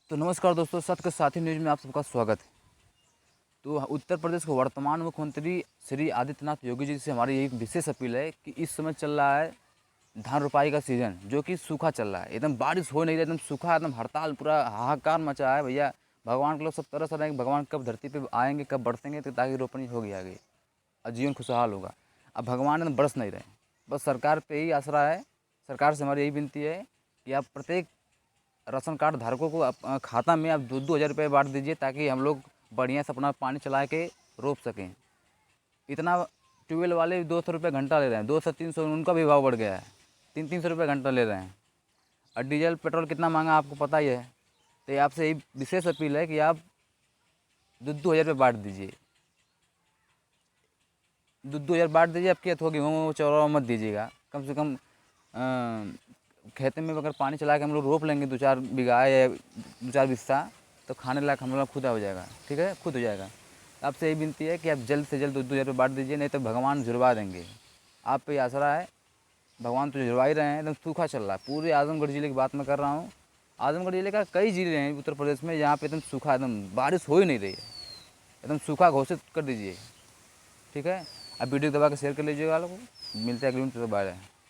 तो नमस्कार दोस्तों, सत्य के साथी न्यूज़ में आप सबका स्वागत है। तो उत्तर प्रदेश के वर्तमान मुख्यमंत्री श्री आदित्यनाथ योगी जी से हमारी यही विशेष अपील है कि इस समय चल रहा है धान रोपाई का सीज़न, जो कि सूखा चल रहा है। एकदम बारिश हो नहीं रही, एकदम सूखा, एकदम हड़ताल, पूरा हाहाकार मचा है भैया। भगवान के लोग सब तरस रहे हैं कि भगवान कब धरती पे आएंगे, कब बरसेंगे, तो ताकि रोपनी होगी आगे और जीवन खुशहाल होगा। अब भगवान एकदम बरस नहीं रहे, बस सरकार पे ही आसरा है। सरकार से हमारी यही विनती है कि आप प्रत्येक राशन कार्ड धारकों को खाता में आप 2-2 हज़ार रुपये बांट दीजिए, ताकि हम लोग बढ़िया से अपना पानी चला के रोप सकें। इतना ट्यूबवेल वाले 200 रुपये घंटा ले रहे हैं, 200-300, उनका भी भाव बढ़ गया है, 300-300 रुपये घंटा ले रहे हैं। और डीजल पेट्रोल कितना महंगा आपको पता ही है। तो ये आपसे यही विशेष अपील है कि आप 2-2 हज़ार रुपये बांट दीजिए, 2-2 हज़ार बांट दीजिए। आपकी खेत होगी वो चौरा मत दीजिएगा। कम से कम खेत में अगर पानी चला के हम लोग रोप लेंगे 2-4 बीघा या 2-4 बिस्सा, तो खाने लायक हम लोग खुद हो जाएगा। ठीक है, खुद हो जाएगा। आपसे यही विनती है कि आप जल्द से जल्द 2-2 हज़ार रुपये बांट दीजिए, नहीं तो भगवान जुड़वा देंगे। आप पे आसरा है, भगवान तो जुड़वा ही रहे हैं। एकदम सूखा चल रहा है, पूरे आजमगढ़ ज़िले की बात मैं कर रहा हूँ। आजमगढ़ ज़िले का कई ज़िले हैं उत्तर प्रदेश में, जहाँ पे एकदम सूखा, एकदम बारिश हो ही नहीं रही है। एकदम सूखा घोषित कर दीजिए। ठीक है, आप वीडियो दबा के शेयर कर लीजिएगा। लोगों, मिलते हैं अगली वीडियो में। बाय।